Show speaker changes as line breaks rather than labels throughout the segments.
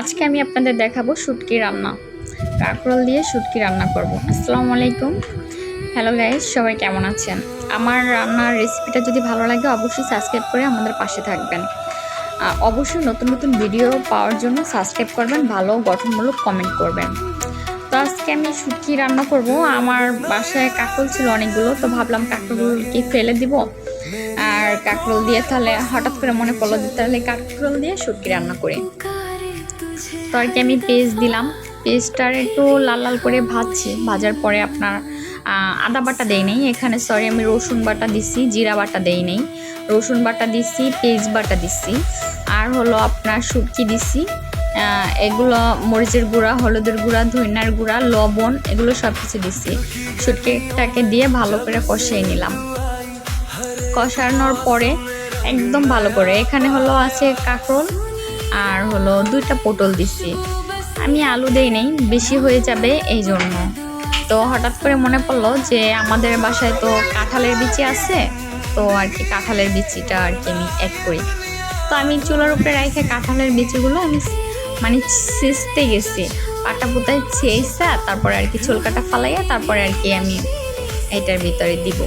আজকে আমি আপনাদের দেখাবো শুটকি রান্না। কাঁকরোল দিয়ে শুটকি রান্না করব। আসসালামু আলাইকুম। হ্যালো গাইস, সবাই কেমন আছেন? আমার রান্নার রেসিপিটা যদি ভালো লাগে অবশ্যই সাবস্ক্রাইব করে আমাদের পাশে থাকবেন। অবশ্যই নতুন নতুন ভিডিও পাওয়ার জন্য সাবস্ক্রাইব করবেন, ভালো গঠনমূলক কমেন্ট করবেন। তো আজকে আমি শুটকি রান্না করব। আমার বাসায় কাঁকরোল ছিল অনেকগুলো, তো ভাবলাম কাঁকরোলকে ফেলে দিব, আর কাঁকরোল দিয়ে তাহলে হঠাৎ করে মনে পড়লো যে তাহলে কাঁকরোল দিয়ে শুটকি রান্না করি। তো আর কি আমি পেস্ট দিলাম, পেস্টটার একটু লাল লাল করে ভাজছি। ভাজার পরে আপনার আদা বাটা দেই নেই এখানে, সরি আমি রসুন বাটা দিছি, জিরা বাটা দেই নেই, রসুন বাটা দিছি, পেস্ট বাটা দিছি, আর হলো আপনার শুটকি দিছি। এগুলো মরিচের গুঁড়া, হলুদের গুঁড়া, ধনিয়ার গুঁড়া, লবণ, এগুলো সব কিছু দিছি। শুটকিটাকে দিয়ে ভালো করে কষিয়ে নিলাম। কষানোর পরে একদম ভালো করে এখানে হলো আছে কাঁকরোল আর হলো 2টা পটল দিছি। আমি আলু দেই নেই, বেশি হয়ে যাবে এই জন্য। তো হঠাৎ করে মনে পড়লো যে আমাদের বাসায় তো কাঁঠালের বিচি আছে, তো আর কি কাঁঠালের বিচিটা আর কি আমি অ্যাড করি। তো আমি চুলার উপরে রেখে কাঁঠালের বিচিগুলো আমি মানে ছেঁচতে গেছি, পাটা পুতায় ছেঁচা তারপরে আর কি ছোলকাটা ফালাইয়া তারপরে আর কি আমি এটার ভিতরে দিব।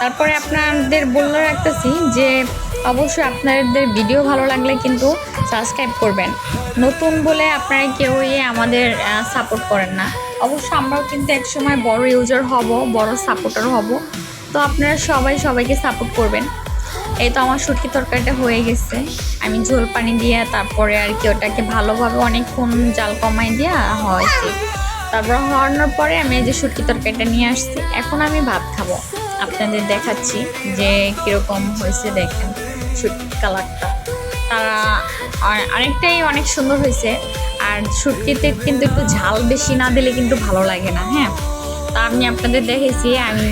তারপরে আপনাদের বলে রাখতেছি যে অবশ্যই আপনাদের ভিডিও ভালো লাগলে কিন্তু সাবস্ক্রাইব করবেন। নতুন বলে আপনারা কেউই আমাদের সাপোর্ট করেন না। অবশ্য আমরাও কিন্তু একসময় বড় ইউজার হব, বড় সাপোর্টার হব। তো আপনারা সবাইকে সাপোর্ট করবেন। এই তো আমার শুটকি তরকারিটা হয়ে গেছে। আমি ঝোল পানি দিয়ে তারপরে আর কি ওটাকে ভালোভাবে অনেকক্ষণ জাল কমাই দিয়ে হয়েছি। তারপর হওয়ানোর পরে আমি এই যে শুটকি তরকারিটা নিয়ে আসছি। এখন আমি ভাত খাবো, আপনাদের দেখাচ্ছি যে কীরকম হয়েছে। দেখেন শুটকি কালারটা তারা অনেকটাই অনেক সুন্দর হয়েছে। আর শুটকিতে কিন্তু একটু ঝাল বেশি না দিলে কিন্তু ভালো লাগে না। হ্যাঁ, তা আমি আপনাদের দেখেছি, আমি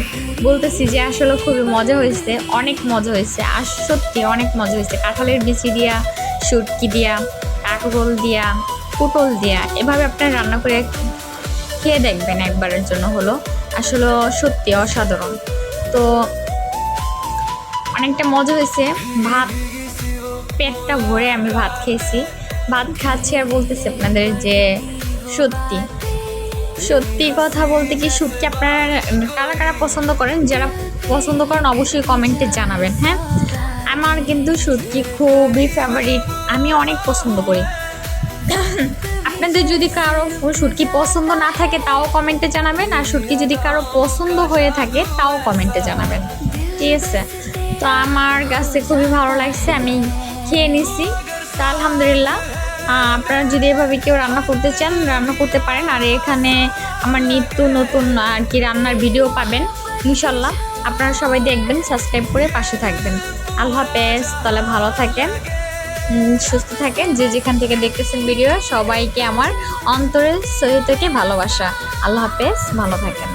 বলতেছি যে আসলে খুবই মজা হয়েছে, অনেক মজা হয়েছে। আর সত্যি অনেক মজা হয়েছে। কাঁঠালের বিচি দিয়া, শুটকি দিয়া, কাঁকরোল দিয়া, পটল দিয়া এভাবে আপনারা রান্না করে খেয়ে দেখবেন একবারের জন্য হলো। আসলে সত্যি অসাধারণ। তো অনেকটা মজা হয়েছে। ভাত পেটটা ভরে আমি ভাত খেয়েছি, ভাত খাচ্ছি আর বলতেছি আপনাদের যে সত্যি সত্যি কথা বলতে কি শুটকি আপনারা কারা কারা পছন্দ করেন, যারা পছন্দ করেন অবশ্যই কমেন্টে জানাবেন। হ্যাঁ, আমার কিন্তু শুটকি খুবই ফেভারিট, আমি অনেক পছন্দ করি। আপনাদের যদি কারো শুটকি পছন্দ না থাকে তাও কমেন্টে জানাবেন, আর শুটকি যদি কারো পছন্দ হয়ে থাকে তাও কমেন্টে জানাবেন, ঠিক আছে? তো আমার কাছে খুবই ভালো লাগছে, আমি খেয়ে নিছি। তা আলহামদুলিল্লাহ। আপনারা যদি এভাবে কেউ রান্না করতে চান রান্না করতে পারেন। আর এখানে আমার নিত্য নতুন আর কি রান্নার ভিডিও পাবেন ইনশাল্লাহ। আপনারা সবাই দেখবেন, সাবস্ক্রাইব করে পাশে থাকবেন। আল্লাহ হাফেজ। তাহলে ভালো থাকেন, সুস্থ থাকেন। যে যেখান থেকে দেখতেছেন ভিডিও সবাইকে আমার অন্তরের সহিত থেকে ভালোবাসা। আল্লাহ হাফেজ, ভালো থাকেন।